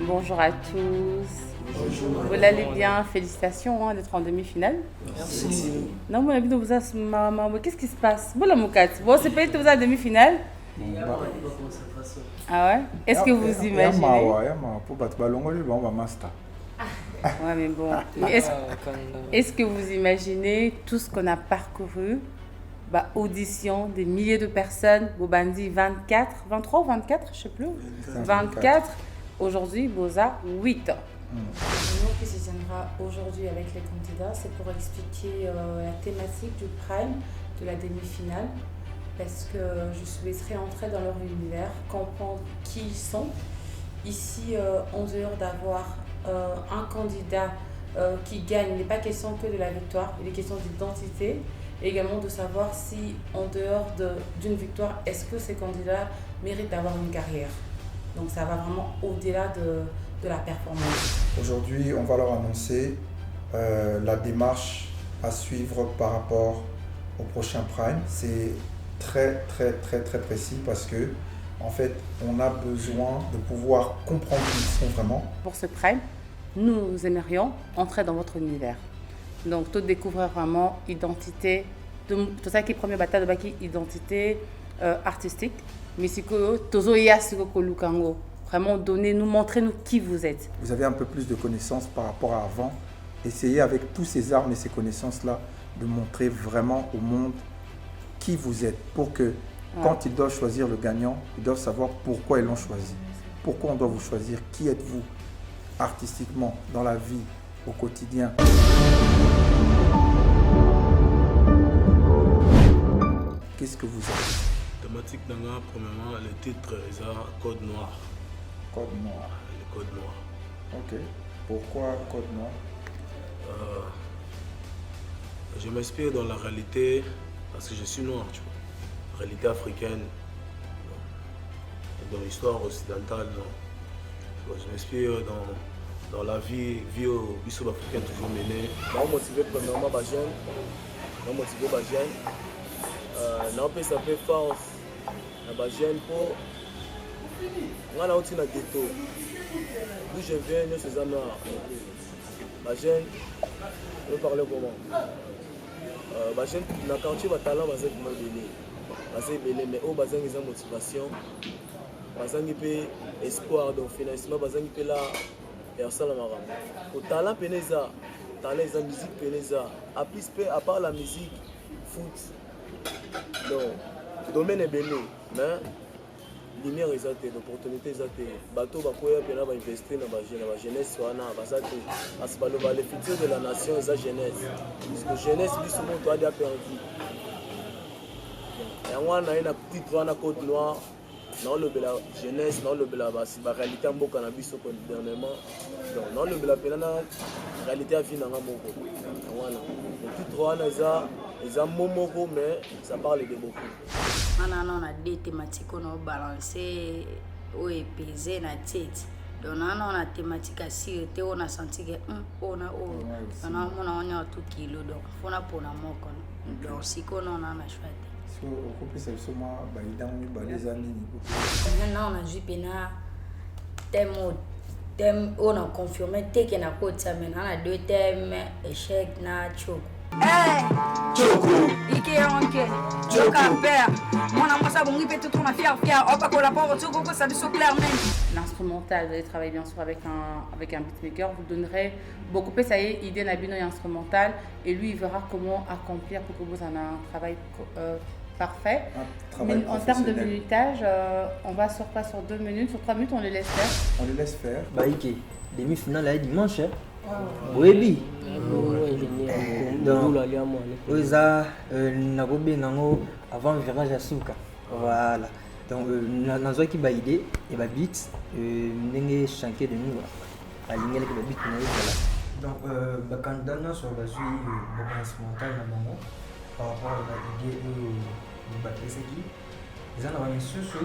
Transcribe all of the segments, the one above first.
Bonjour à tous. Bonjour. Vous allez bien, félicitations d'être en demi-finale. Merci. Non, mon ami, vous avez qu'est-ce qui se passe? Bon, bon, c'est pas que vous êtes en demi-finale. Ah ouais? Est-ce que vous imaginez? Ouais, mais bon. Est-ce que vous imaginez tout ce qu'on a parcouru? Audition des milliers de personnes, Bobandi 24, 23 ou 24, je ne sais plus. 24. Aujourd'hui, Boza 8 ans. Nous qui se tiendra aujourd'hui avec les candidats, c'est pour expliquer la thématique du prime, de la demi-finale, parce que je souhaiterais entrer dans leur univers, comprendre qui ils sont. Ici, en dehors d'avoir un candidat qui gagne, il n'est pas question que de la victoire, il est question d'identité. Et également de savoir si, en dehors d'une victoire, est-ce que ces candidats méritent d'avoir une carrière. Donc ça va vraiment au-delà de la performance. Aujourd'hui, on va leur annoncer la démarche à suivre par rapport au prochain Prime. C'est très précis parce que, en fait, on a besoin de pouvoir comprendre qui ils sont vraiment. Pour ce Prime, nous aimerions entrer dans votre univers. Donc, tout découvrir vraiment identité, tout ça qui est première bataille de baki, identité artistique, mais c'est que vraiment donnez-nous, montrez-nous qui vous êtes. Vous avez un peu plus de connaissances par rapport à avant. Essayez avec tous ces armes et ces connaissances-là de montrer vraiment au monde qui vous êtes pour que quand ils doivent choisir le gagnant, ils doivent savoir pourquoi ils l'ont choisi. Pourquoi on doit vous choisir, qui êtes-vous artistiquement, dans la vie, au quotidien. Qu'est-ce que vous êtes? Thématique d'Anga, premièrement, le titre est Code Noir. Code Noir. Le Code Noir. Ok. Pourquoi Code Noir? Je m'inspire dans la réalité, parce que je suis noir, tu vois. Réalité africaine, dans l'histoire occidentale. Je m'inspire dans la vie au bissou africain toujours menée. Je suis motivé premièrement par les jeunes. Je suis motivé par les jeunes. Je suis fait force à les jeunes pour. Je suis dans le ghetto. D'où je viens, je suis noirs. Les jeunes, je vais parler comment. Les jeunes, dans le quartier, les talents, ils sont belés. Mais ils ont une motivation. Ils ont espoir de financement. Ils ont là. Au talent peneza, talent musique peneza, à part la musique, foot, donc domaine est belé, mais lumière est zate, l'opportunité est zate, bateau bakoya pena va investir dans la jeunesse wana bazate, parce que le futur de la nation est la jeunesse, parce que jeunesse lui souvent doit être perdu. Et on a une petite wana Côte Noire. Non, le la jeunesse, non, le la réalité en beaucoup cannabis au dernièrement. Non, le la réalité à vie dans un moko. Voilà. Le titre on a ils ont momoko mais ça parle de beaucoup. On a des thématiques qu'on a balancées ou épaisées na tête. Donc on a thématique à sûreté, on a senti que on a tout kilo donc on a pour la moko. Donc si qu'on a choisi. Maintenant, on a vu thème, on a confirmé que na côté maintenant on a deux thèmes échec na choco. Choco. Ike onke. Choco père. Mon amour ça bon il peut tout on a fier. On pas collaborer choco ça dit clairement. L'instrumental, vous allez travailler bien sûr avec un beatmaker, vous donnerez beaucoup plus ça y est, idée n'abino et instrumental et lui il verra comment accomplir pour que vous en ayez un travail parfait. Mais en termes de minutage, on va sur 2 minutes, sur 3 minutes, on les laisse faire. On les laisse faire. Baïké, demi-finale là dimanche. Oui. Donc, Oza, Nagobe Nango avant le virage à Souka. Voilà. Donc, Nazo qui va idée et va beat, n'engage chanter de nous. Aligner avec le beat. Donc, quand on sur la suite, le instrumental par rapport à l'idée Bakeseki, ils ont une source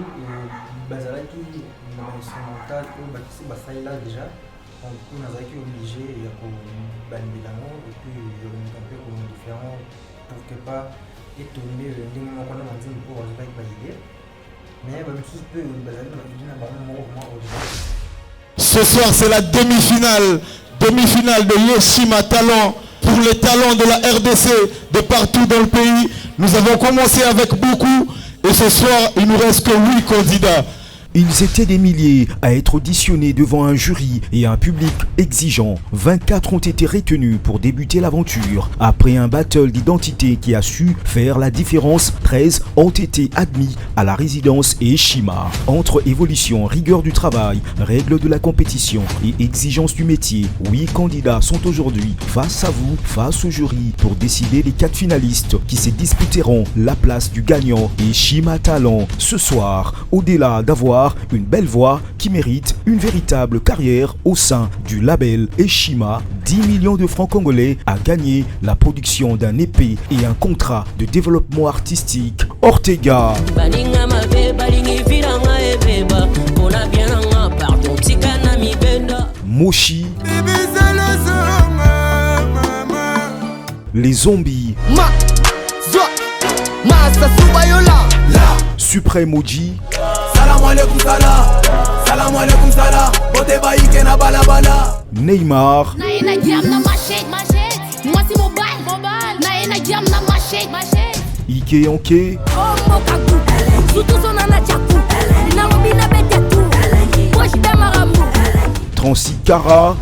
Bazalaki instrumental ou Bakisi Basaïla déjà. On a obligé de bannir et puis je vais me camper comme différent pour que pas étonner le niveau qu'on a dit pour valider. Mais même si peu Bazalaki on a dit un mouvement aujourd'hui. Ce soir, c'est la demi-finale. Demi-finale de Yeshima Talent pour les talents de la RDC de partout dans le pays. Nous avons commencé avec beaucoup et ce soir, il nous reste que 8 candidats. Ils étaient des milliers à être auditionnés devant un jury et un public exigeant. 24 ont été retenus pour débuter l'aventure. Après un battle d'identité qui a su faire la différence, 13 ont été admis à la résidence Yeshima. Entre évolution, rigueur du travail, règles de la compétition et exigences du métier, 8 candidats sont aujourd'hui face à vous, face au jury, pour décider les 4 finalistes qui se disputeront la place du gagnant Yeshima Talent. Ce soir, au-delà d'avoir une belle voix qui mérite une véritable carrière au sein du label Yeshima, 10 millions de francs congolais à gagner la production d'un EP et un contrat de développement artistique. Ortega. Moshi. Les zombies. Suprême Oji. Neymar. Ike Anke. Transikara.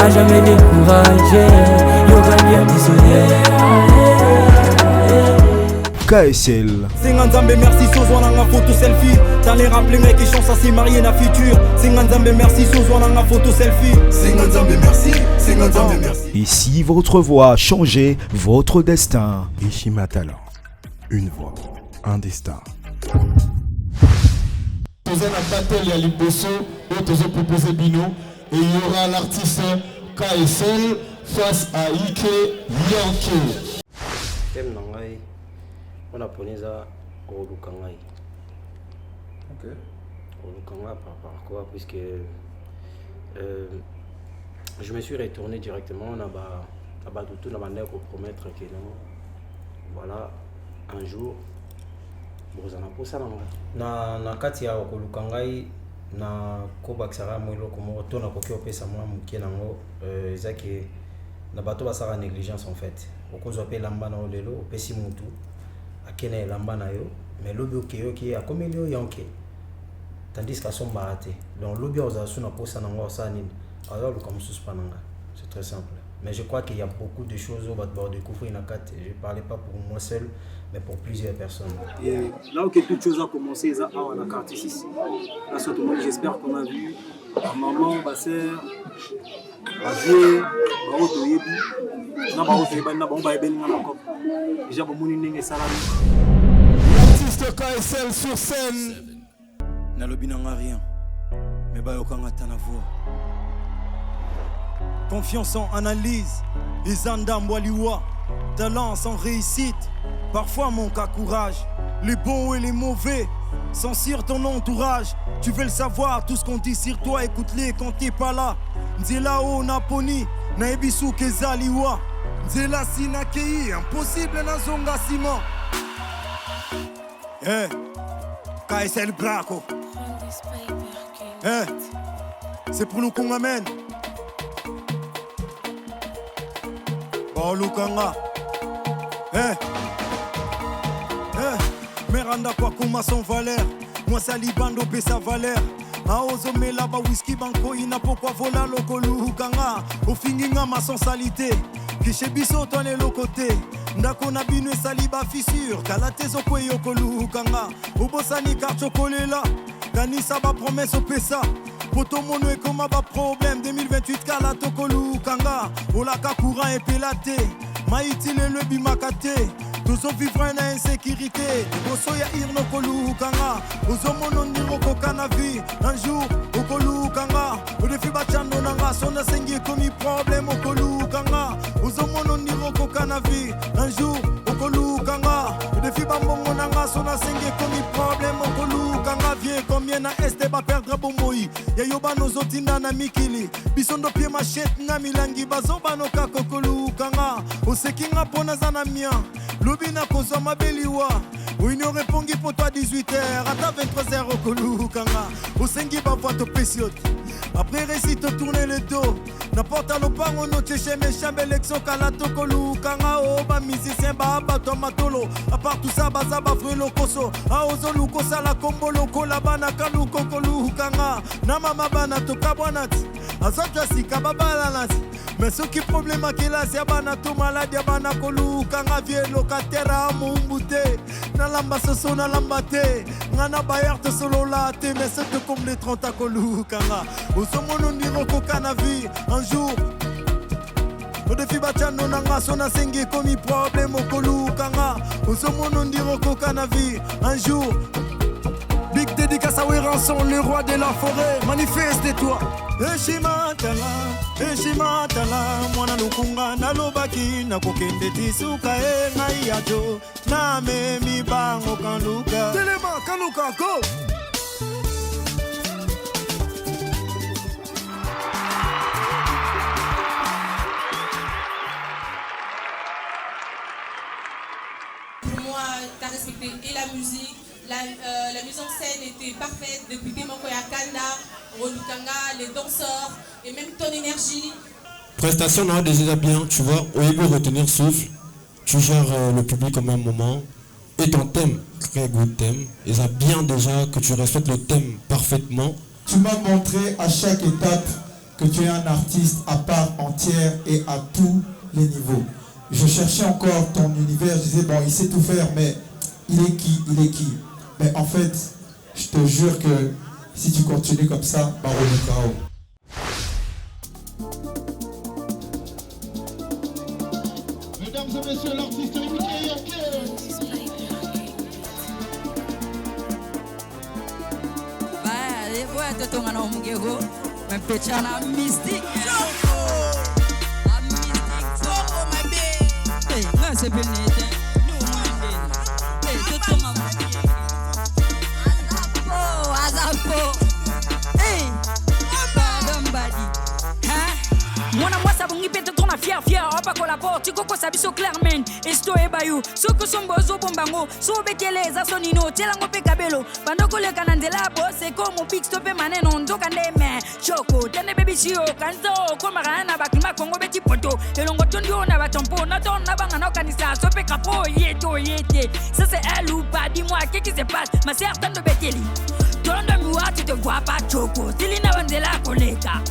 A jamais découragé, KSL. Singanzambe merci sozwana photo selfie. Dans les rappels mec qui chance à s'y marier na futur. Singanzambe merci sozwana photo selfie. Singanzambe merci, Singanzambe merci. Et si votre voix changeait votre destin? Yeshima Talent, une voix, un destin. Nous avons un battle à Liboso, où nous avons proposé Bino, et il y aura l'artiste KSL face à Ike Yankee. On a pris ça au Lukangai. Ok. Au Lukangai par quoi? Puisque je me suis retourné directement. On a tout la manière pour promettre que non. Voilà, un jour, vous en avez pour ça. Na katia au Lukangai, na Kobaksara Moilo comme retourne à Kokyo Pessamwa Mukienango, Zaki, na bateau basara négligence en fait. Au cause de l'ambana au lelo, au Pessimutu. Akene lambana yo mais lobi okeyo ki akomeli yanke tandis qu'à son baraté donc lobi ozasuna posa nanga ça nini alors comme suspananga c'est très simple mais je crois qu'il y a beaucoup de choses au bord découvrir na carte je parlais pas pour moi seul mais pour plusieurs personnes et là où toute chose a commencé ça à la carte ici là surtout j'espère qu'on a vu ma maman ma sœur ma vie ma auto yebi na ba auto yebi na ba ba yebi na ko déjà bon moni salami L'artiste KSL sur scène. Na lobi nanga rien mais ba yokanga tana voix. Confiance en analyse, les andambwaliwa, talent sans réussite, parfois manque à courage, les bons et les mauvais, censure ton entourage, tu veux le savoir, tout ce qu'on dit sur toi, écoute-les quand t'es pas là. Nzela o naponi, na ebisu kezaliwa, nzela sinakei, impossible na zonga ciment. Eh, KSL Braco. Eh, c'est pour nous qu'on amène. Lukanga, Miranda kwa kuma son valeur. Moi salibando pe sa valeur. Aozo me là-bas whisky banco ina pourquoi vola loko Lukanga. Au finginga ma sensalité. Kiche biso tonne le côté. Ndako na binu saliba fissure. Kalatezo kwe yoko Lukanga. Obosani carte chocolat. Kanisa ba promesse au pesa. Poto mono et comme ba problème 2028 kala toko Lukanga. Olaka courant et pelaté. Maïti le bimakate. Tous vivre en insécurité. Oso ya irno Lukanga. Oso mono niro kokanavi. Un jour au Lukanga. O defi bachando nanga. Son asengi komi problème au Lukanga. Oso mono niro kokanavi. Un jour au Lukanga. O defi bambongo nanga. Son asengi komi problème au Lukanga. Viens combien na este ba perdre bomboyi. Ya yoba no zotinda na mikili. Bisondo pie machette na milangi. Bazoba no kako Lukanga. Osekinga pona zana mia. Lubina kozwa mabeliwa. Oui, nous répondons pour toi 18h, à ta 23h au Kolou Kanga. Au Sengi Bavoit au Pessiote. Après récit, tourner le dos. N'importe à l'opang, on note chez mes chambres, l'exo, Kalato, Kolou Kanga, oh, ba musicien, ba, tomatolo. À part tout ça, baza, ba, frelo, koso. A ozolu, kosa, la combo, loko, la bana, kalu, Kolou Kanga. Namama, bana, toka, bonati. Azotja, si, kababa, lanasi. Mais ce qui est problème c'est que abana to malade abana kolu kanga vie locataire à mumbute na lamba soso na lamba te ngana bayar te solo la te mais c'est comme les 30 à kolu kanga au somono ndiro koka na vie un jour au défi bachano nanga sona sengi comme problème au kolu kanga au somono ndiro koka na vie un jour. Big dédicace à Weranson, le roi de la forêt, manifeste-toi. Eshimatala, mwana lukunga na lobaki na kokende tisuka na yajo na me mi bango kaluka. Telema kaluka go. Pour moi, tu as respecté et la musique. La mise en scène était parfaite depuis Demoko Yakanda, Rolukanga, les danseurs et même ton énergie. Prestation là déjà bien, tu vois, au lieu de retenir souffle, tu gères le public au même moment. Et ton thème, très good thème, et ça bien déjà que tu respectes le thème parfaitement. Tu m'as montré à chaque étape que tu es un artiste à part entière et à tous les niveaux. Je cherchais encore ton univers, je disais bon il sait tout faire mais il est qui? Mais en fait, je te jure que si tu continues comme ça, Baro le chaos. Mesdames et messieurs, l'artiste Ike Yanké. Bah, les voix de ton anom gego, mais péchana mystique. Hey, non, c'est bien net. Hey, tout ton amour. Azapo. Hey, pardon, badi. Hein? Mwana mwasa bungi pete tona fier. Opa kola porte, koko sabiso clairement. Esto e bayou. Soko sombozo bombango. So bekele za sonino. Telango pe kabelo. Bandoko le kanandela bo. Se komo big stop e maneno. Ndoka ndeme. Choko. Tende baby shio. Kanzo. Koma rana bakima kongo beti poto. Elongo tondio na batampo. Na ton na banga na kanisa. So pe kapo. Yete. Ça c'est elle ou pas. Dis-moi qu'est-ce qui se passe. Ma sœur tente de beteli. Tondo miwa tu te vois pas Choco. Silina Vandela koleka.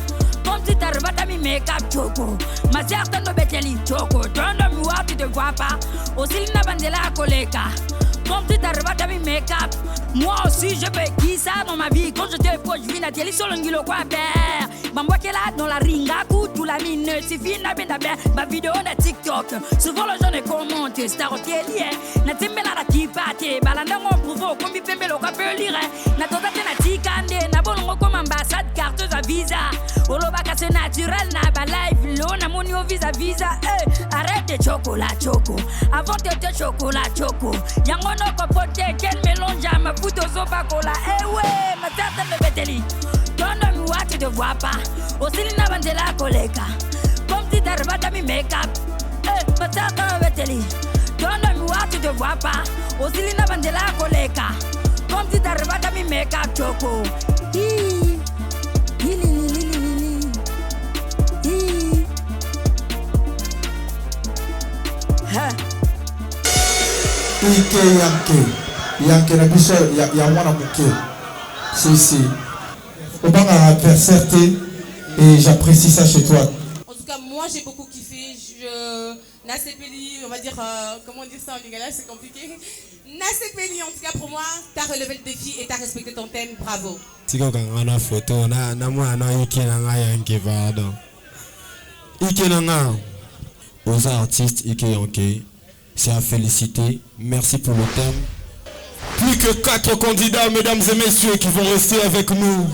Comme si t'arrives mi make-up Choco. Ma sœur tente de beteli Choco. Tondo miwa tu te vois pas. Au Silina Vandela koleka. Comme si t'arrives mi make-up. Moi aussi je fais qui ça dans ma vie. Quand je te fous je vis na tieli solo ngilo kwa père. Mambo kela dans la ringa tout la mine. Si fina benda bien. Ma vidéo na TikTok. Souvent les gens ne commentent. Star au télé. Na timbela la kipate. Balanda mon provo. Kombi pembe lo kapel lire. Na tota na tikande. Na bolongo comme ambassade. Carte à visa. Olobaka c'est naturel. Na ba live. Lo na monio visa. Arrête de chocolat choco. Avant de te chocolat choco. Yangono kopote. Quel mélange à ma fout au sopa cola. Eh ouais. Ma tête me beteli. Tondo miwa tu te vois pas. Osilina Vandela koleka. Comme si t'arrives mi make-up. Ma tête me beteli. Tondo miwa tu te vois pas. Osilina Vandela koleka. Comme si t'arrives mi make-up Choco. Ike Yanké na biso ya mwana moke. Si. Obanga adversaire et j'apprécie ça chez toi. En tout cas, moi j'ai beaucoup kiffé. Nasepeli, on va dire, comment dire ça en lingala, c'est compliqué. Nasepeli, en tout cas pour moi, t'as relevé le défi et t'as respecté ton thème. Bravo. Tiko kangana photo na mwana Ike nanga Yanké pardon. Ike nanga. Aux artistes Ike Yanké, c'est à féliciter. Merci pour le thème. Plus que 4 candidats, mesdames et messieurs, qui vont rester avec nous.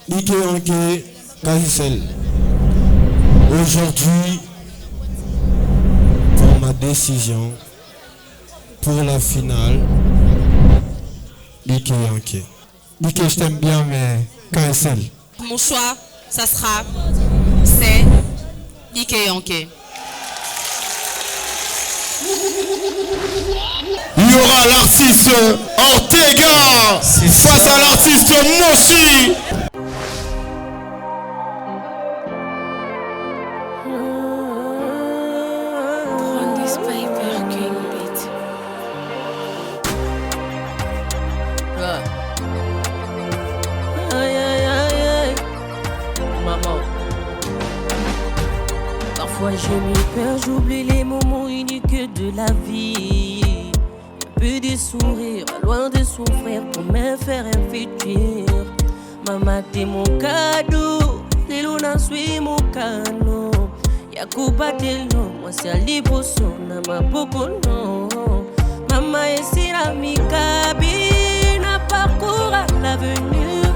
Ike Yanké, Kazisel. Aujourd'hui, pour ma décision, pour la finale, Ike Yanké. Ike, je t'aime bien, mais Kazisel. Mon choix, ça sera, c'est Ike Yanké. Yo l'artiste Ortega face à l'artiste Moshi. Parfois je me perds, j'oublie les moments uniques de la vie. Un peu de sourire, loin de souffrir pour me faire un futur. Maman t'es mon cadeau, les lunas suis mon canon. Yakuba telo, moi c'est Aliboso, nama pokono. Maman est si mi cabine, parcours à l'avenir.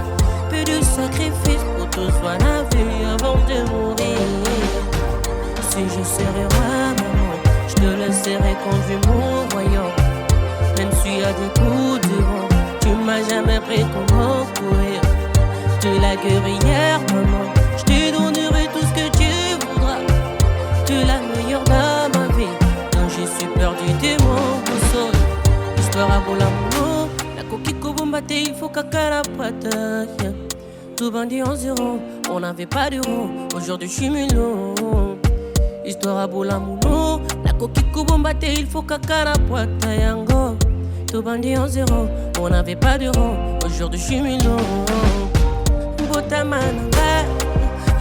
Peu de sacrifices pour tout soit la vie avant de mourir. Si je serais roi, maman, je te laisserai conduire mon royaume. Même s'il y a des coups de vent, tu m'as jamais pris comment courir. Tu es la guerrière, maman, je te donnerai tout ce que tu voudras. Tu es la meilleure dans ma vie. Quand je suis perdu, t'es mon boussole. Histoire à Bolamono, la coquille Kobombate, il faut qu'à la pata. Tout bandit en zéro, on n'avait pas d'euros. Aujourd'hui, je suis milo. Histoire à Bolamono, la coquille Kobombate, il faut qu'à la pata yango. Tout bandit en zéro, on n'avait pas d'euros. Aujourd'hui, je suis milo. Botamananga,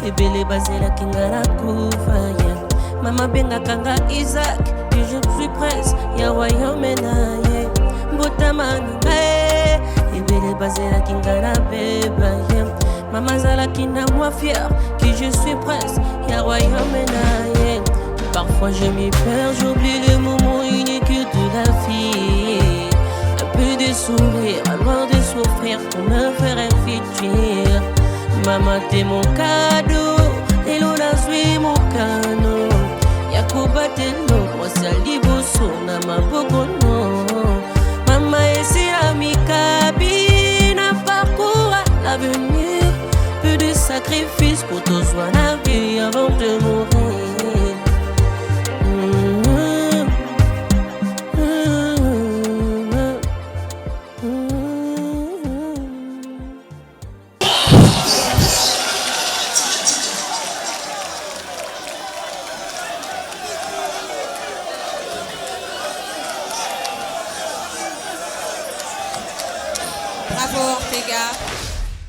ebele basela kingala kufaya. Mama benga kanga Isaac, et je suis presse, ya royaume naye. Botamananga, ebele basela kingala beba. Mama zala kinda moi fier, que je suis presse, ya royaume naye. Parfois je m'y perds, j'oublie le moment unique de la vie. Un peu de sourire, loin de souffrir pour me faire un futur. Maman t'es mon cadeau, et l'on a suivi mon canon. Yakuba telo, moi c'est Aliboso, nama pokono. Maman est si mi cabine, parcours à l'avenir. Peu de sacrifices pour tout soit la vie avant de mourir. Bravo Ortega.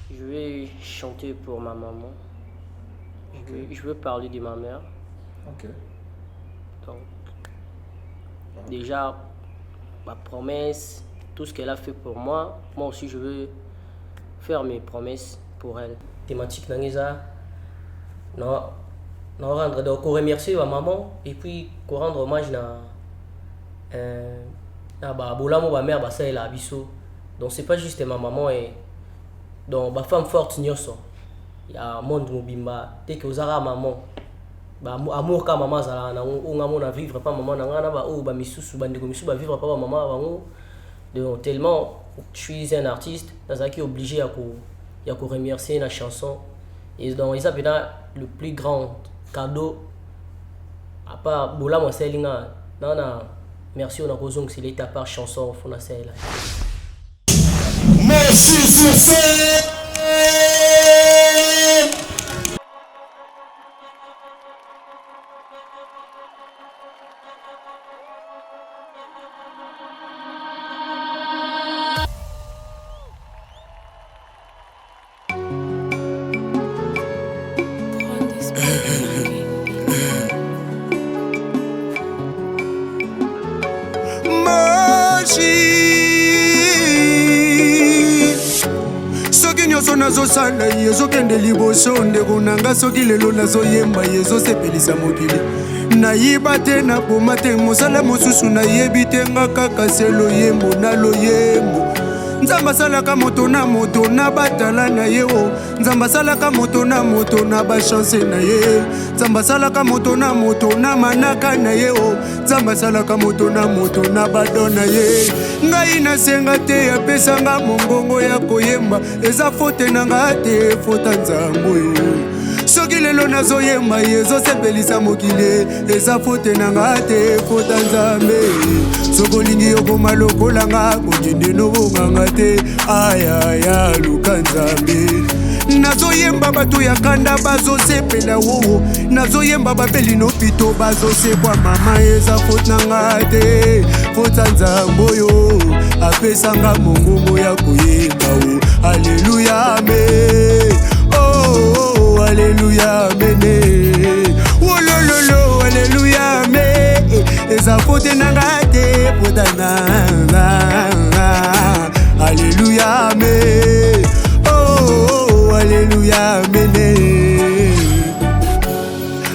Je vais chanter pour ma maman. Je veux parler de ma mère. Ok. Donc, déjà, ma promesse, tout ce qu'elle a fait pour moi, moi aussi je veux faire mes promesses pour elle. Thématique Nangeza, non, rendre donc remercier ma maman et puis rendre hommage à Bolamo, ma mère, ça elle a biso. Donc c'est pas juste ma maman et donc ma femme forte nyoso. Il y a un monde mobimba dès que vous avez maman. Ba amour ka maman zala na on a vivre pas maman na ngana ba o ba misusu ba ndeko misusu ba vivre pas maman bango. Donc tellement je suis un artiste, ça qui est obligé à remercier la chanson et donc ils appellent le plus grand cadeau à part Bolamo Selinga nana merci on a raison que c'est l'état par chanson fona celle. Merci sur scène. nazosala yezokende liboso ndeko nanga soki lelo nazoyemba yezosepelisa mokili nayiba te naboma te mosala mosusu nayebi te nga kaka se loyembo na loyembo nzambe asalaka moto na batala na ye o nzambe asalaka moto na bachanse na ye nzambe asalaka moto na manaka na ye o nzambe asalaka moto na bado na ye ngai nasenga te apesanga mongongo ya koyemba eza fote na nga te fota nzambo yo soki lelo nazoyemba ezosepelisa mokili eza fote nanga te fota nzambe soki olingi okoma lokolanga kokende nobonganga te ayaya luka nzambe nazoyemba bato ya kanda bazosepela wowo nazoyemba babeli nopito bazosekwa mama eza fote nanga te fota nzambe oyo apesanga mongongo ya koyemba o aleluya ame oh aleluya mene wolololo aleluya me eza fote nanga te fota nanga aleluya me oh aleluya mene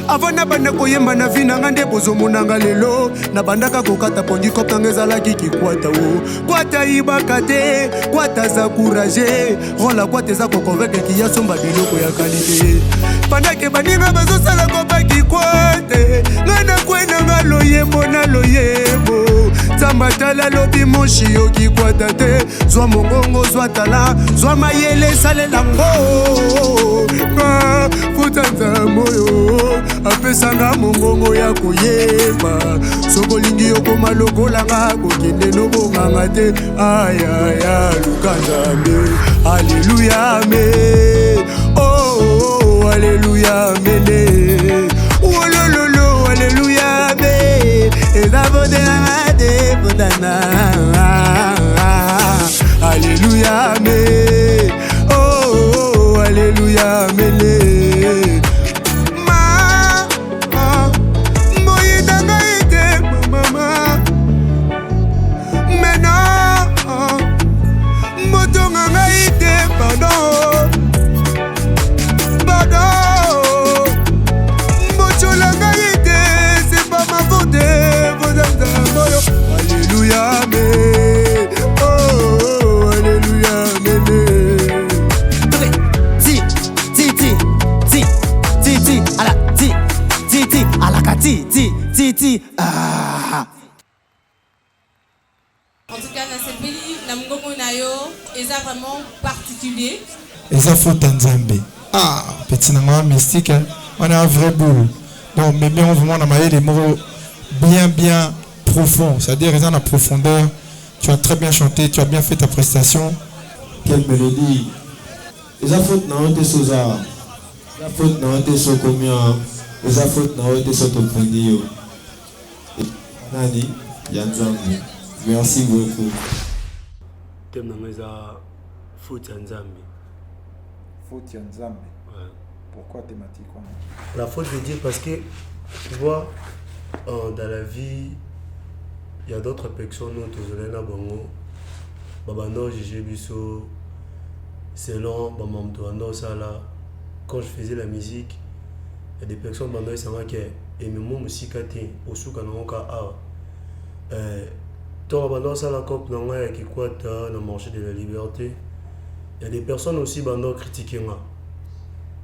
avant nabanda koyemba na vi nanga nde bozomonanga lelo nabandaka kokata pongi kop nanga ezalaki kikwata o kwata yibaka te kwata za courage rola kwata eza kokonvaincre kiyasomba biloko ya kalite pandake baninga bazosala kopaki kwate ngai nakwenanga loyembo na loyembo nzamba tala lobi moshi yokikwata te zwa mongongo zwa tala zwa mayele esalelango futa nzambe oyo apesanga mongongo ya koyemba soki olingi okoma lokolanga kokende nobonganga te ayaya luka nzambe aleluya me oh aleluya mene wolololo aleluya me eza fote nanga te fotana aleluya me oh aleluya mene Ah. En tout cas, dans cette ville, Namungomo Nayo, est vraiment particulier. Et ça faut Tanzambé. Ah, petit nama mystique, hein? On a un vrai boule. Donc, mais bien, vraiment, on a maillé des mots bien profonds. C'est-à-dire, ils ont la profondeur. Tu as très bien chanté, tu as bien fait ta prestation. Quelle mélodie. Et ça faut Naote Sosa. La faute Naote Sokomia. Et ça faut Naote Sotoponio. Nani, Yanzambi. Merci beaucoup. Thème dans faute Yanzambi. Faute Yanzambi. Ouais. Pourquoi thématique? La faute, je veux dire parce que tu vois, dans la vie, il y a d'autres personnes qui sont bongo. Babano, Gigi Bisso, selon Bamamdo Sala. Quand je faisais la musique, il y a des personnes qui sont qui et même musique au souk le marché de la liberté. Il y a des personnes aussi qui critiquent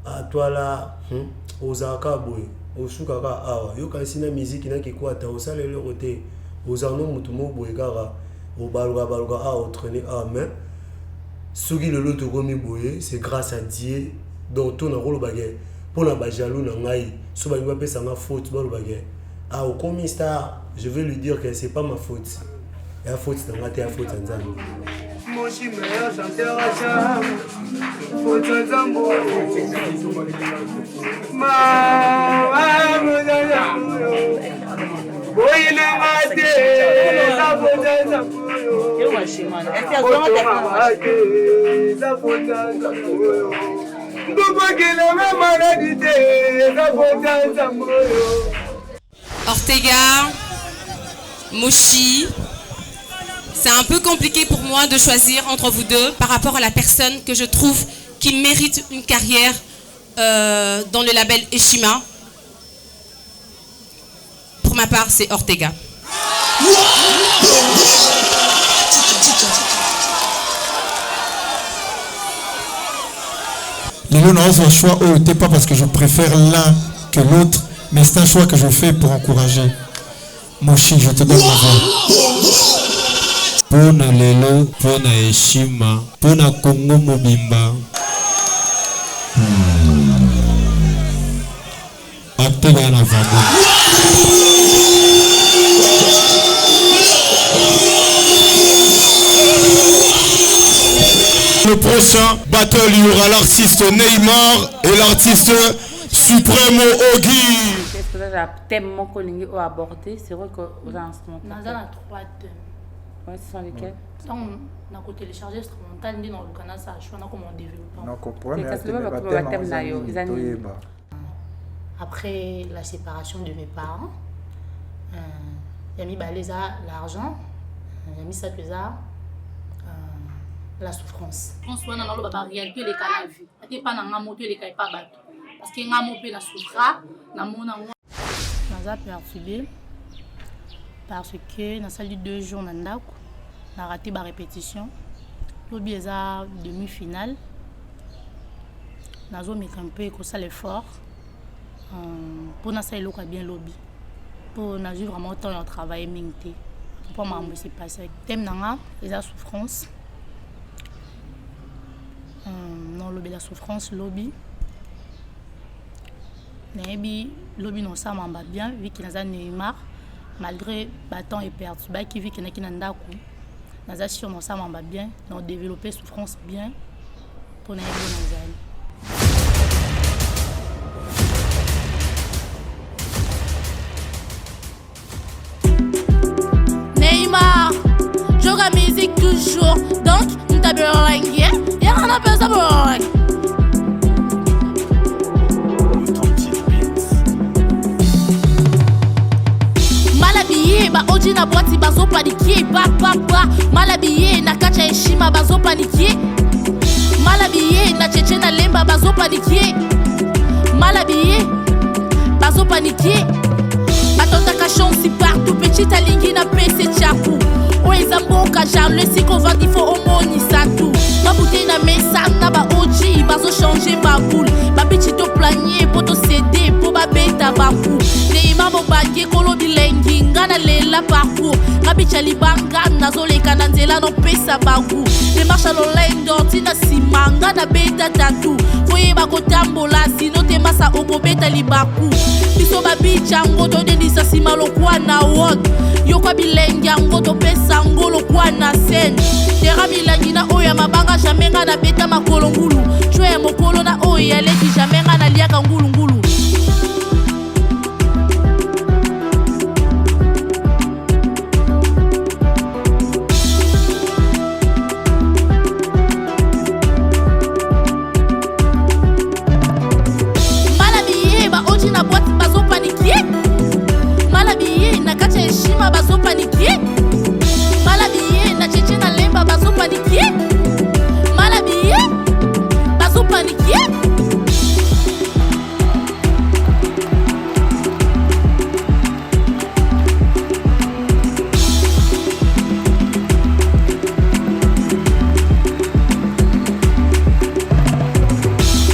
ah toi là aux akaboy au souk awa yo quand la musique na qui quoi au sale le côté aux anos mutumo boygara au balga a entraîné à main soki le lot gomi boye c'est grâce à Dieu donc ton rôle bagay pour la bajalou na ngai so ba ngwa pesa nga faute ba bagay ah au commis star je vais lui dire que c'est pas ma faute la faute c'est nga te la faute nzambe Moshi meilleur chanteur à charme faute nzambe ma boy na ate la faute nzambe la faute nzambe Ortega, Moshi, c'est un peu compliqué pour moi de choisir entre vous deux par rapport à la personne que je trouve qui mérite une carrière dans le label Eshima. Pour ma part, c'est Ortega. Lilo n'a pas un choix, pas parce que je préfère l'un que l'autre, mais c'est un choix que je fais pour encourager. Moshi, je te donne ma voix. Pona lelo, pona Eshima, pona Congo Mobimba. Actega na Vango. Le prochain battle, il y aura l'artiste Neymar et l'artiste Supremo Ogi. Est-ce que vous avez un thème qu'on a abordé? C'est vrai que vous avez un instrumental. Nous avons 3 thèmes. Ouais, ce sont lesquels? Donc, on a téléchargé l'instrumental, on a le canal, ça a choisi comment on développe. Donc, on pourrait mettre après la séparation de mes parents, j'ai mis l'argent, j'ai mis ça la souffrance. François, on a réalité les cas la vie. Il n'y a pas de moto, les cas pas battu. Parce qu'il y a un moto qui souffra, dans mon amour. On a perturbé parce que dans la salle de 2 jours, on a raté la répétition. Lobby est à demi-finale. On a mis un peu l'effort. Pour nous, c'est bien lobby. Pour nous, vraiment temps de travail. Pour moi, c'est passé. Thème nanga, les souffrances. Non, lobby la souffrance, lobby. Lobby non ça m'a bien vu qu'il y a Neymar malgré bâton et perturbé qui vit qu'il y a un coup. Nous avons sûrement ça m'a bien, nous avons développé souffrance bien pour nous aider. Neymar, joue la musique toujours, donc nous t'avons ringué, et on a pas ça pour malhabillé, ba oji na boîte, bazo paniqué, ba. Malhabillé, na kacha eshima, bazo paniqué. Malhabillé, na tchétché na lemba, bazo paniqué. Malhabillé, bazo paniqué. Batonda cachon si partout, petite alingi na pese tchakou. Oezamboka, Charles, le siko vandi fo omoni satou. Ma bouteille na mesa, na ba oji, bazo changer ba boule. Ba bichito planier, poto cédé, po ba beta bakou. Neymar mo bagé, kolo bilengi, ngana lela parcours. Kabicha libanga, nazoleka na nzela no pesa bakou. Démarche à l'olendo, tina simanga na beta tatou. Foye bako tambola, sino te masa oko beta libakou. Biso ba bicha, ngoto denisa simalo kwa na wot. Yokwa bilengi, ngoto pesa ngolo kwa na sen. Tera bilangi na oya mabanga, jamenga na beta makolo ngulu. Chwe mokolo na oya leki, jamenga na liaka ngulu ngulu. Bazo paniqué, malhabillé, na tchétché na lemba, bazo paniqué, malhabillé, bazo paniqué.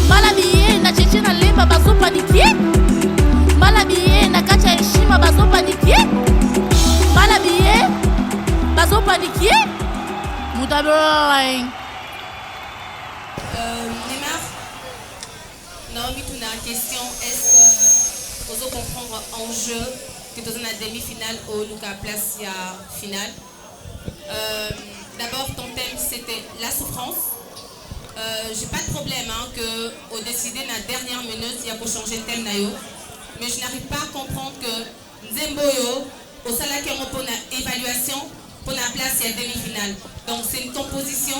Malhabillé, na tchétché na lemba, bazo paniqué, malhabillé, na kacha eshima, bazo paniqué. Malhabillé, bazo paniqué, Moutaboy. Neymar, Naomi, tu as une question. Est-ce que vous comprendre en jeu que tu as une demi-finale ou Lucas place à finale? D'abord, ton thème c'était la souffrance. J'ai pas de problème que au décider dans la dernière minute, il y a pour changer le thème nayo. Mais je n'arrive pas à comprendre que Nzemboyo au salaire qui pour une évaluation pour la place et la demi-finale. Donc c'est une composition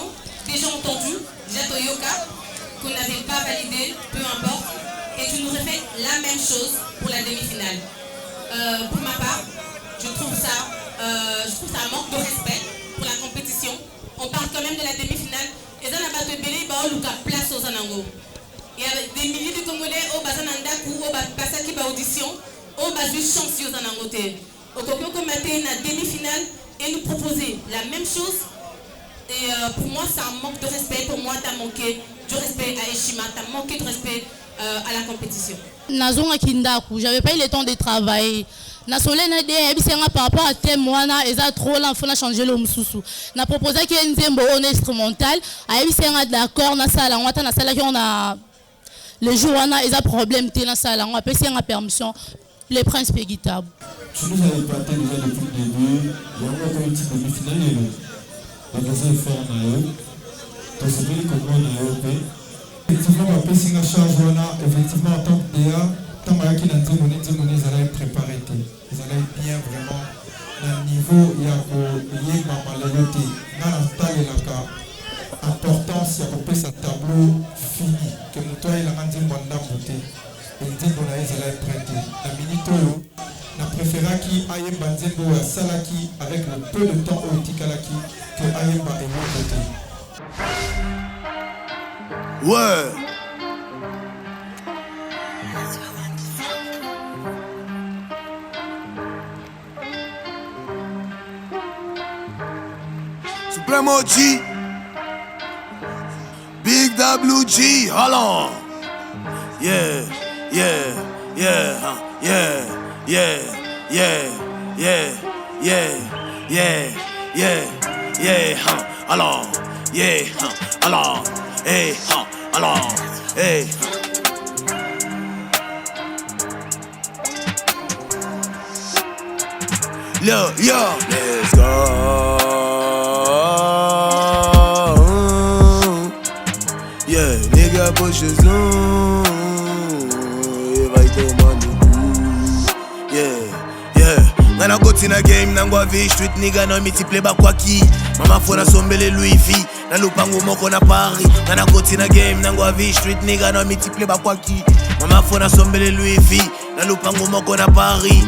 déjà entendue, déjà Toyoka, qu'on n'avait pas validée, peu importe. Et tu nous refais la même chose pour la demi-finale. Pour ma part, je trouve ça un manque de respect pour la compétition. On parle quand même de la demi-finale. Et ça n'a pas de belé, Lucas place aux Anango. Il y a des milliers de Congolais au Bazanandakou, au Basaki audition, au Basu chance aux Anango. Au Coco matin, la demi-finale et nous proposer la même chose. Et pour moi, c'est un manque de respect. Pour moi, tu as manqué de respect à Eshima, tu as manqué de respect à la compétition. Nazonga Kindaku, j'avais pas eu le temps de travailler. Na solena de par rapport à thème wana eza trop l'enfant a changé le mususu. Na proposé qu'il y ait un instrumental, a d'accord na sala ngata na sala qui on a le jour où on a des problèmes, on a une permission, les princes Pegita. Tu nous avais parlé déjà depuis le début, il y a encore une petite demi-finale. Donc, les efforts, donc c'est bien comment on a eu. Effectivement, on peut signer charge, effectivement, en tant que DA, tant que les gens allaient préparer, ils allaient bien vraiment. Dans le niveau, il y a importance, il y a un tableau fini, que nous il a rendu mon beauté. Et il dit qu'on a prêté. La minute, on a préféré qu'il aille Banzembo à Salaki avec le peu de temps au Tikalaki que Ayemba et mon côté. Ouais! Supremo G, Big WG, hold on. Yeah, yeah, yeah, yeah, yeah, yeah, yeah, yeah, yeah, yeah, yeah, alors, yeah, alors, hey, alors, hey. Yo, yo, let's go. Yeah, nigga push his on. Vai tomar no cu. Yeah, yeah. Nana go tina game, nangwa V street nigga no multiple bakwaki. Mama fona sombele Louis V. Na lupango moko na Paris. Nana go tina game, nangwa V street nigga no multiple bakwaki. Mama fona sombele Louis V. Na lupango moko na Paris.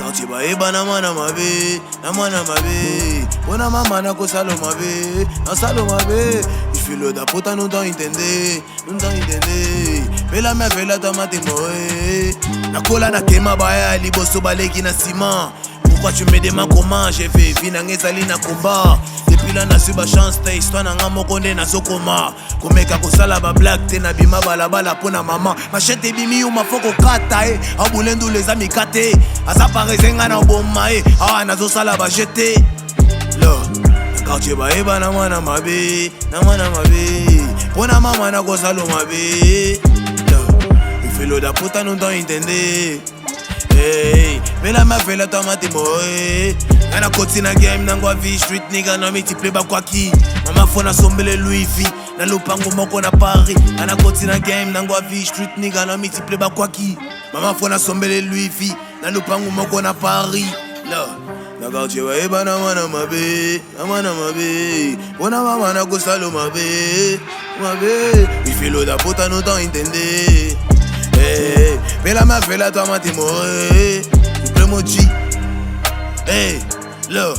Chiba eba na mana mabe, na mana mabe. Ona mama na ko salo mabe, na salo mabe. Il fait le da puta non t'en entender, non t'en entender. Bela me vela tomate moe. Na kola na kema baya liboso baleki na ciment. Pourquoi tu me demandes comment j'ai fait vinangezali na combat? Depuis là na suba chance ta histoire na nga mokonde na sokoma. Komeka kosala ba black te na bima balabala pona mama. Machete bimi ou mafoko kata e. Abulendo les amis kate. Asa parezenga na bomba e. Ah nazo sala ba jeté. Lo. Quartier ba eba na mana mabe, na mana mabe. Pona mama na kosalo mabe. Lo. Il fait le da puta non t'en entender. Hey, bela ma vela tomate moe. Nana koti na game nangwa V street nigga no multiple bakwaki. Mama fona sombele Louis V. Na lupango moko na Paris. Nana koti na game nangwa V street nigga no multiple bakwaki. Mama fona sombele Louis V. Na lupango moko na Paris. La na quartier wa eba na mana mabe, na mana mabe. Ona mama na ko salo mabe, mabe. Il fait l'eau da puta non t'en entender. Hey, bela ma vela tomate moe. Supremo G. Hey, lo.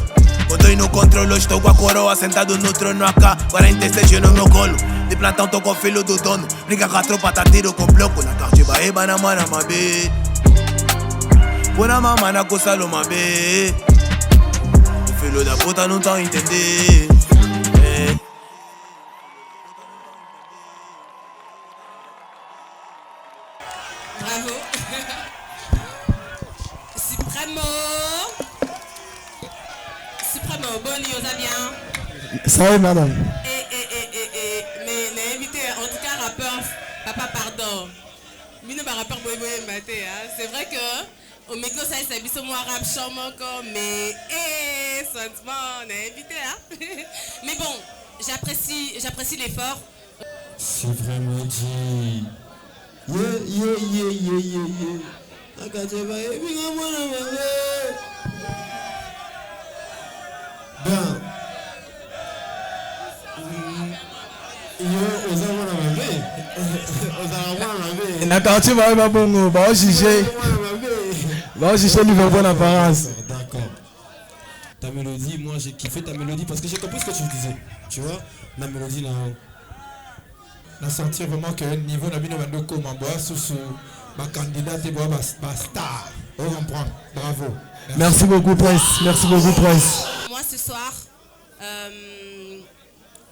Quando eu não controlo, estou com a coroa sentado no trono AK. 46 no meu colo. De plantão tô com o filho do dono. Briga com a tropa, tá tiro com bloco. Na tarde baeba na mana mabe. Pona mama na coça lo mabe. O filho da puta não tá entender. Hey. Bravo. Supremo, bon, il y bien. Ça va, madame. Mais l'invité, en tout cas, rappeur, papa, pardon. Mine ba rappeur boy maté, c'est vrai que au micro ça c'est biso moi rap charmant encore, mais sentiment on est invité Mais bon, j'apprécie l'effort. C'est vraiment dit. Ben, na quartier va bongo, va juger niveau bonne apparence. D'accord. Ta mélodie, moi j'ai kiffé ta mélodie parce que j'ai compris ce que tu disais. Tu vois, la mélodie là. On a senti vraiment que niveau n'a pas de comme ma candidate est ma star. On comprend. Bravo. Merci beaucoup Prince. Merci beaucoup Prince. Moi ce soir,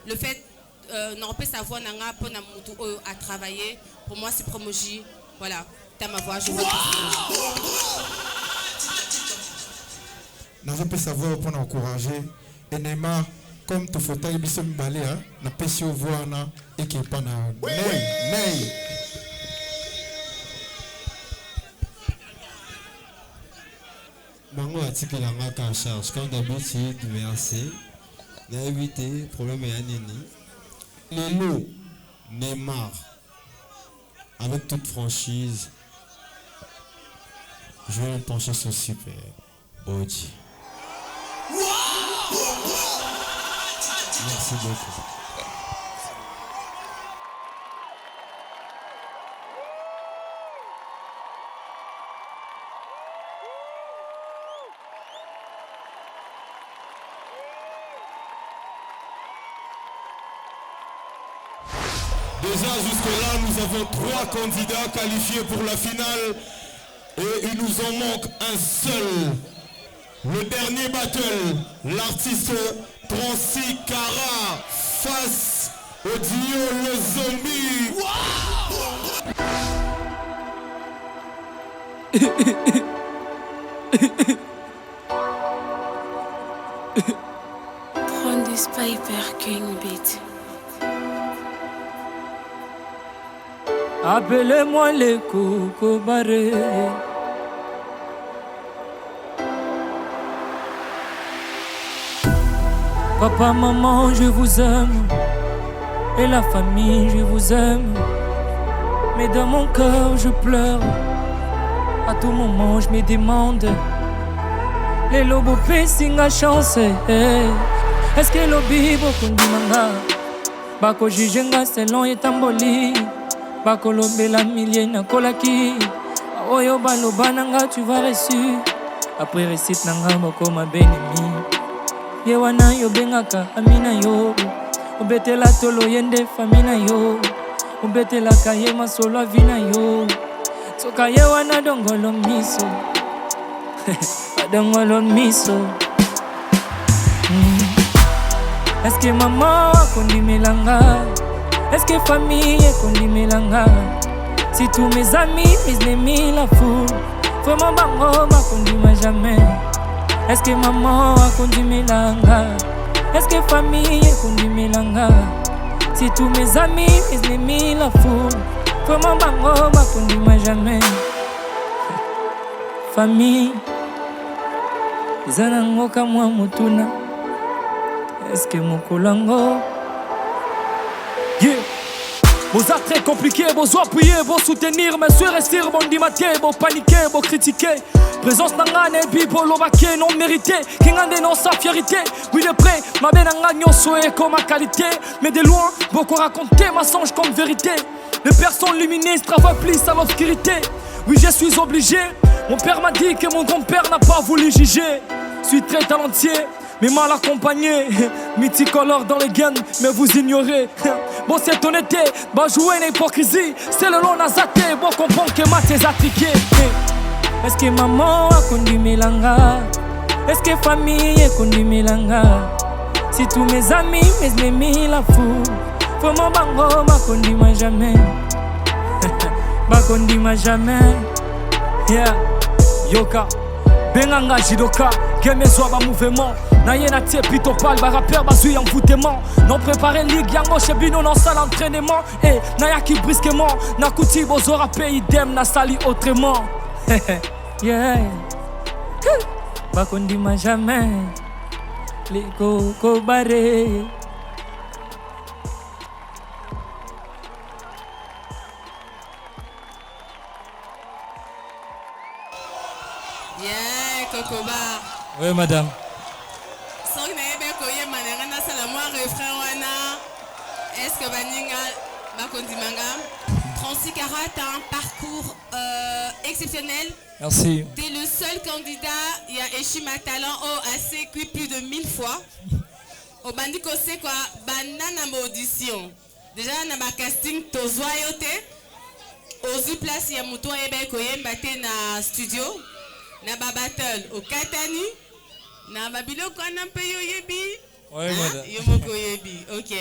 le fait non peut savoir nanga pour na mutu à travailler. Pour moi c'est Promoji. Voilà. T'as ma voix, je veux N'a pas savoir pour encourager. Et Neymar, comme tu faut tailler bisou balé, na pesio voix na et qui est pas na. Ney. Bango atikelanga ka charge comme d'habitude, merci. Na évité problème ya nini. Lelo Neymar avec toute franchise. Je vais me pencher sur Super Oji. Merci beaucoup. Déjà jusque-là, nous avons 3 candidats qualifiés pour la finale et il nous en manque un seul. Le dernier battle, l'artiste Transi Kara face au duo Le Zombie. Prends du Spiper King Beat. Appelez-moi les Coco Barré. Papa, maman, je vous aime. Et la famille, je vous aime. Mais dans mon cœur, je pleure. À tout moment, je me demande. Les lobos pessing à chance. Est-ce que lobby beaucoup de manga? Bako jijenga selon et tamboli. Bako lobe la millier na kolaki. Oyo baloba nanga tu vas reçu. Après récite nanga boko ma benemi. Yewana yo bengaka amina yo. Ubetela tolo yende famina yo. Ubetela kaye masolo vina yo. Soka yewana dongolo miso. Dongolo miso. Est-ce que maman a conduit Melanga? Est-ce que famille a conduit Melanga? Si tous mes amis, mes ennemis la foule, vraiment bango m'a conduit moi jamais. Est-ce que maman a conduit Melanga? Est-ce que famille a conduit Melanga? Si tous mes amis, mes ennemis la foule, vraiment bango m'a conduit moi jamais. Famille, zanango kamwa mutuna. Est-ce que mon colango? Yeah. Vos êtes très compliqués, vos appuyer, vos soutenir, mais sur restir, bon dimater, vos paniquer, vos critiquer. Présence n'angane, bibo, l'obake, non mérité. Kingande non sa fierté. Oui, de près, ma belle n'angane, soe comme ma qualité. Mais de loin, beaucoup raconter ma songe comme vérité. Les personnes lumineuses travaillent plus à l'obscurité. Oui, je suis obligé. Mon père m'a dit que mon grand-père n'a pas voulu juger. Je suis très talentueux, mais mal accompagné. Multicolore dans les gains, mais vous ignorez. Bon, cette honnêteté, bah jouer l'hypocrisie. C'est le long nazaté, bon comprendre que ma t'es attriqué. Est-ce que maman a conduit Melanga? Est-ce que famille a conduit Melanga? Si tous mes amis, mes ennemis la fou, vraiment bango m'a conduit moi jamais. M'a conduit moi jamais. Yeah, Yoka. Benganga jidoka, game zoa ba mouvement. Na yena tie pito pal ba rappeur ba zui envoûtement. Non préparer ligue yango chebino non salle entraînement. Eh, na yaki brusquement, na kuti bozora pays dem na sali autrement. Yeah. Ba kondi ma jamais. Les coco barré. Kokoba. Oui, madame. Est-ce que Baninga Bakondimanga Transi Kara, tu as un parcours exceptionnel. Merci. Tu es le seul candidat. Il y a Eshima Talent assez cuit plus de 1000 fois. Au Bandiko, c'est quoi? Banana audition. Déjà, on a un casting Tozoyote. Aux place, il y a Moutou et Koyem Baté na studio. Na ba battle au Katani. Na ba bilo kwana peyo yebi. Oui, madame. Yomoko yebi. OK.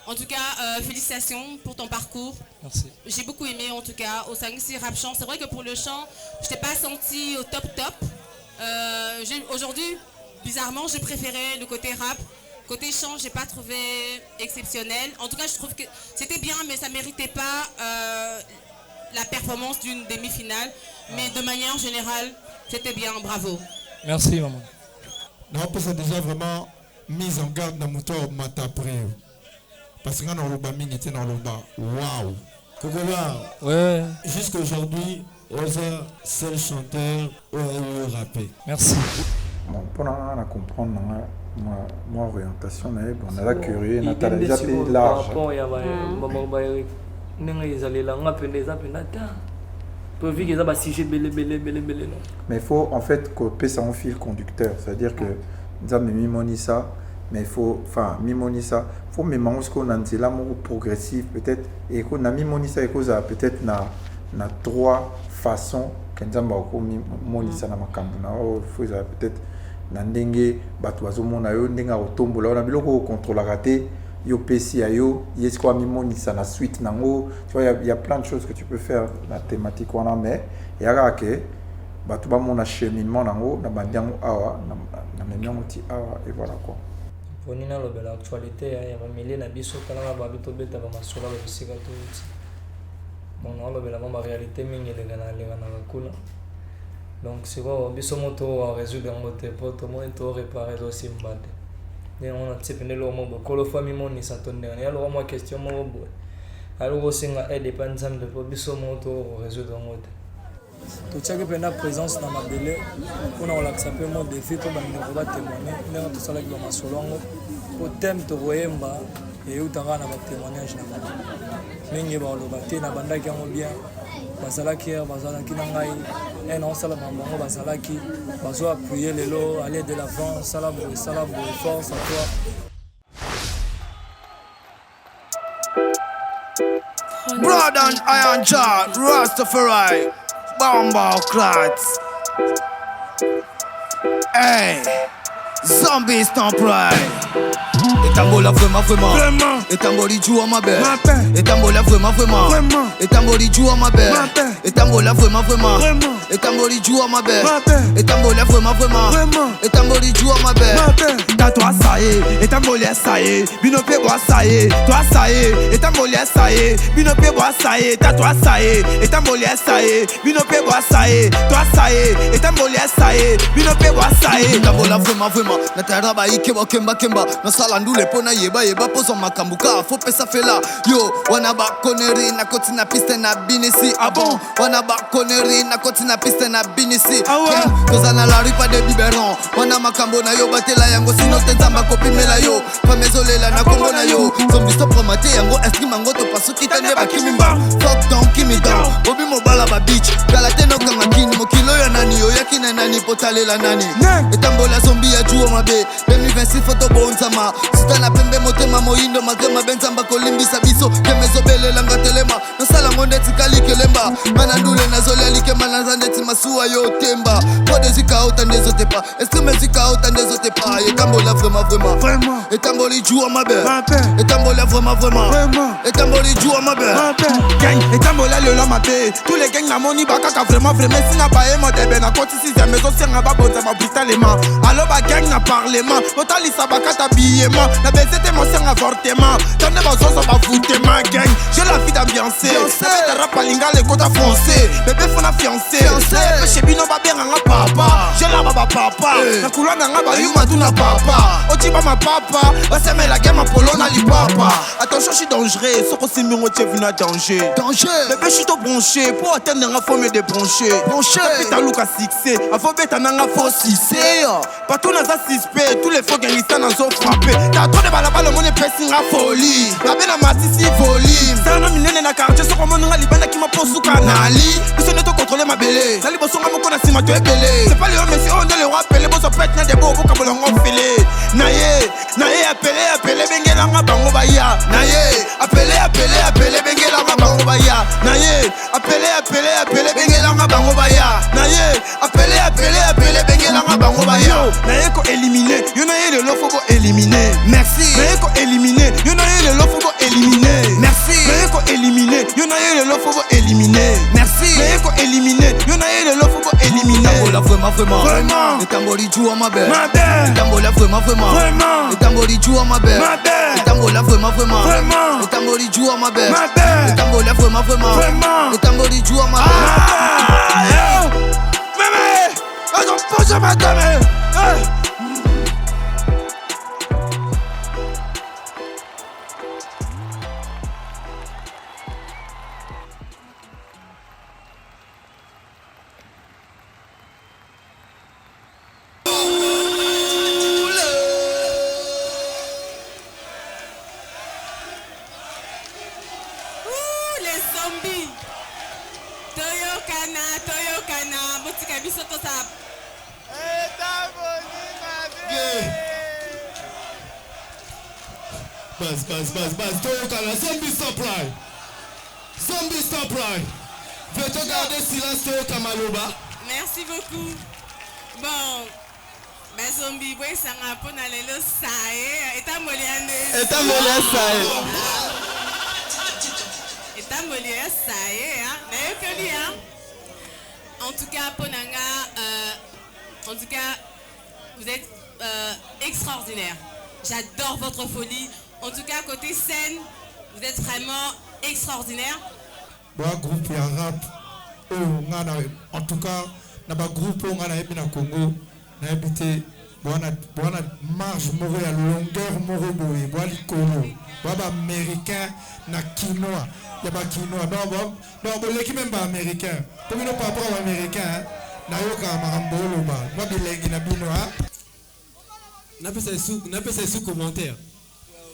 En tout cas, félicitations pour ton parcours. Merci. J'ai beaucoup aimé en tout cas au Sangsi Rap Chant. C'est vrai que pour le chant, je t'ai pas senti au top. Aujourd'hui, bizarrement, j'ai préféré le côté rap. Côté chant, j'ai pas trouvé exceptionnel. En tout cas, je trouve que c'était bien, mais ça méritait pas la performance d'une demi-finale. Mais de manière générale, c'était bien, bravo. Merci, maman. Non, parce que déjà vraiment mise en garde dans mon tour après. Parce que quand on a mis était dans le bas. Waouh! Kokola, ouais. Jusqu'à aujourd'hui, Oza, seul chanteur, rappé. Merci. Bon, pour comprendre mon orientation, on a la curieux, on a déjà fait large. Mais il faut en fait couper ça en fil conducteur, c'est-à-dire que nous avons mis ça, mais il faut, enfin, il faut mémorer ce qu'on a dit là, progressif peut-être, et qu'on a mis ça et qu'on a peut-être na 3 façons que nous avons mis ça dans ma campagne. Il faut peut-être na ndenge batwazo mona yo ndenge otombola na biloko contrôle raté yo pesi ayo yesko mi ça na suite nango, tu vois, il y a plein de choses que tu peux faire la thématique on a, mais il y a que batu ba mon acheminement nango na bandiango awa na menyango ti awa et voilà quoi. Ponina lo bela actualité ya ba milé na biso kala ba bito beta ba masola ba bisika to bon lo bela ba réalité mingi le gana kuna. Donc c'est quoi biso moto à résoudre en mode pote moi to réparer aussi mbate. Et on a type ne lo mo ko lo famille mon ni satonde ne alors moi question mo bo. Alors aussi nga aide pas ensemble de biso moto résoudre en mode. To tchake pena présence na mabele on a l'accepter mon défi to ba ndeko ba témoigner ndenge to sala ki ba masolongo au thème to roemba et utanga na ba témoignage na ba. Mingi ba lo ba te na banda ki ngo bien. Bazalaki na ngai un an sala mamango bazalaki bazo appuyer lelo aller de l'avant sala bo force à toi. Blood and iron jar, Rastafari, Bomba Crats. Hey, Zombie Stomp Pride. Etambola vraiment Etamboli joue à ma belle Etambola vraiment Etamboli joue à ma belle Etambola vraiment Etamboli joue à ma belle Etambola vraiment Etamboli joue à ma belle Ta toi ça y est Etambola ça y est Binope bois ça y est Toi ça y est Etambola ça y est Binope bois ça y est Ta toi ça y est Etambola ça y est Binope bois ça y est Toi ça y est Etambola ça y est Binope bois ça y est Etambola vraiment Na taraba ikeba kemba Na salandu le pona yeba pozo makambuka faut pesa fela yo wana ba koneri na koti na piste na binisi ah bon wana ba koneri na koti na piste na binisi koza na la ripa de biberon wana makambo na yo batela yango sino tenzamba kopimela yo pa mezolela na kongo na yo zombie stop promate yango eski mango to pasuki tande ba kimimba fuck down kimi down obi mobala ba bitch galate no kanga kini mokilo ya nani yo yakina nani potalela nani etambola zombie ya juo mabe 2026 photo bonzama Sitana pembe motema moindo magema benzamba kolimbisa biso kemezobele langa telema nasala ngonde tikali kelemba manandule nazole alike manazande timasuwa yo temba kode zika ota ndezo tepa estime zika ota ndezo tepa etambola vraiment etamboli joue ma belle etambola vraiment etamboli joue ma belle gang etambola le la mabe tous les gangs na moni bakaka vraiment sina ba emo debe na koti 6e maison senga ba bonza ba brutalement allo ba gang na parlement totalisa bakata billema la baisette mon sang avortement t'en es besoin ça va foutre ma gang j'ai la vie d'ambiancer c'est de rap alinga les côtes français bébé faut na fiancé chez bino ba bien nga papa j'ai la baba papa na kulana nga ba yuma tuna papa otiba ma papa baseme la game polo na li papa attention je suis dangereux soko simingo tu venu à danger bébé je suis tout branché pour atteindre nga faut me débrancher ta luka succès avant beta nga faut succès partout na za suspect tous les faux gangsters na zo frappé t'as trop de balabala mon épessing à folie la belle matisi folie ça na minene na quartier soko mon nga libanda ki ma posu kanali biso ne to contrôler ma belé sali boso nga moko na sima to ebele c'est pas le homme mais on est le roi pelé boso pète na debo boka bolongo filé naye appelé bengela nga bango baya naye appelé bengela nga bango baya naye appelé bengela nga bango baya naye appelé bengela nga bango baya naye ko éliminer yo naye le lofo bo éliminer merci naye ko éliminer yo naye le lofo bo éliminer merci naye ko éliminer yo naye le lofo bo éliminer merci naye ko éliminer yo naye le lofo bo éliminer etambola vraiment etamboli joue ma belle etambola vraiment etamboli joue ma belle etambola vraiment etamboli joue ma belle etambola vraiment etamboli joue ma belle Pose ma dame. Buzz, Toyokana, Zombie stop right. Zombie stop right. Veux-tu garder silence, Toyokana Maloba? Merci beaucoup. Bon, ben Zombie, oui, ça m'a pas dans les lots, ça est. Et en tout cas, Ponanga, vous êtes extraordinaire. J'adore votre folie. En tout cas, côté scène, vous êtes vraiment extraordinaire. Bon, groupe ya rap, en tout cas, dans le groupe on a na Congo, na habité, bon marge moro ya longueur moro boye, bon likolo, bon américain na quinoa, ya ba quinoa, non l'équipe même pas américain, comme nous pas pour américain, na yoka marambolo ba, moi bilingue na binoa. N'a pas ça sous commentaire.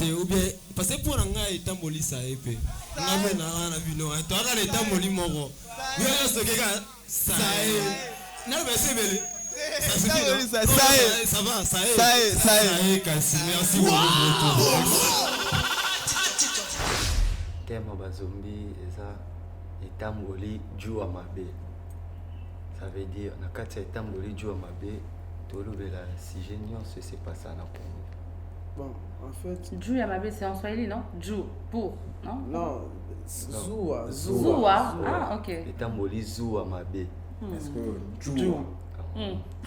Ou bien parce que pour nga etamboli ça épée nga mena na bino to aka etamboli moko yo so keka ça na ba sebele ça kasi merci beaucoup tema bazombi eza etamboli jua mabe, ça veut dire na kati etamboli jua mabe tolobela si génion c'est pas ça na Congo. Bon, en fait... Jou Yamabe, c'est en swahili, non? Jou, pour, non? Non, Zoua. Ah, ok. Et Tamboli Zoua Mabe. Parce que Jou,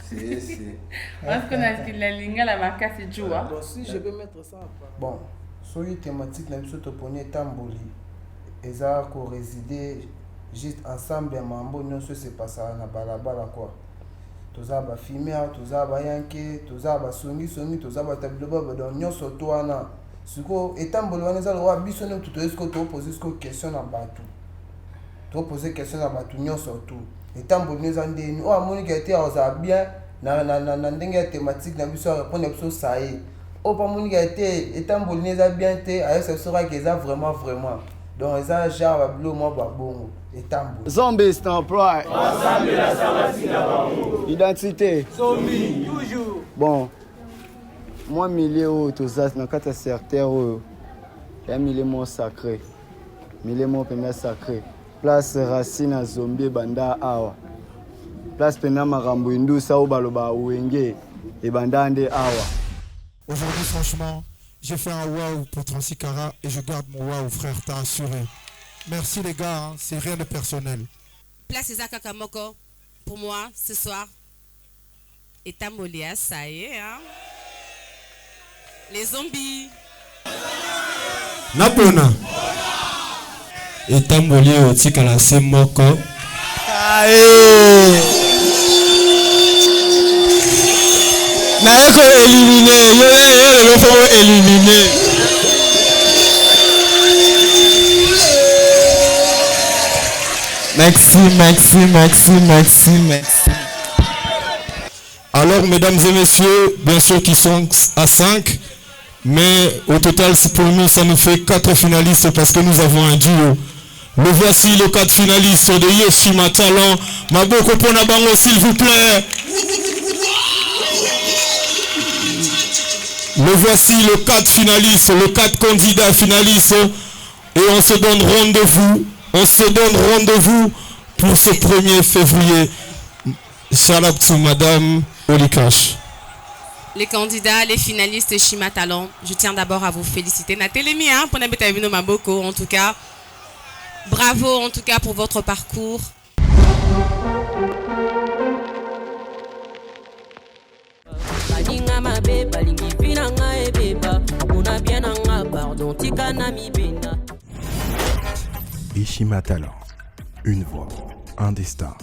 c'est... Parce qu'on a la ligne, la marque, c'est Jou. Bon, si je peux mettre ça... Bon, sur les thématiques, nous sommes pour Tamboli. Ils ont résidé juste ensemble, mais nous c'est pas ça, on a balabala quoi. Toza ba female, toza ba yanke, toza ba songi, toza ba tabloba ba nyonso to wana. Siko etambolo wana za lo biso ne tuto esko to poser ko question na batu. To poser question na batu nyonso to. Etambolo ne za ndeni o amoni ke te oza bien na ndenge thématique na biso répondre biso ça est. O pa moni ke te etambolo ne za bien te ayo ça sera que ça vraiment. Donc ça genre ba blo mo ba bongo. Zombie Stamp Pride. Identité. Zombie, toujours. Bon, moi, milieu où tout ça, dans quatre secteurs, il y a milieu sacré. Milieu premier sacré. Place Racine à Zombie Banda Awa. Place Penama Rambuindu Saobaloba Ouenge et Bandande Awa. Aujourd'hui, franchement, j'ai fait un waouh pour Transikara et je garde mon waouh, frère, t'as assuré. Merci les gars, hein, c'est rien de personnel. Place Isaka Kamoko, pour moi, ce soir, Etambolia, ça y est, hein. Les zombies. Napona. Etambolia, Otikala, c'est Moko. Aïe. Naeko éliminé, yo faut éliminer. Merci. Alors, mesdames et messieurs, bien sûr qu'ils sont à 5, mais au total, pour nous, ça nous fait 4 finalistes parce que nous avons un duo. Le voici, le 4 finaliste de Yoshima Talent. Maboko Ponabango, s'il vous plaît. Le voici, le 4 finaliste, le 4 candidats finalistes. Et on se donne rendez-vous. Pour ce 1er février. Shout out to Madame Olikash. Les candidats, les finalistes Shima Talent, je tiens d'abord à vous féliciter. Natelemi, hein, pour n'habiter avec nous, Maboko, en tout cas. Bravo, en tout cas, pour votre parcours. Ishima Talent, une voix, un destin.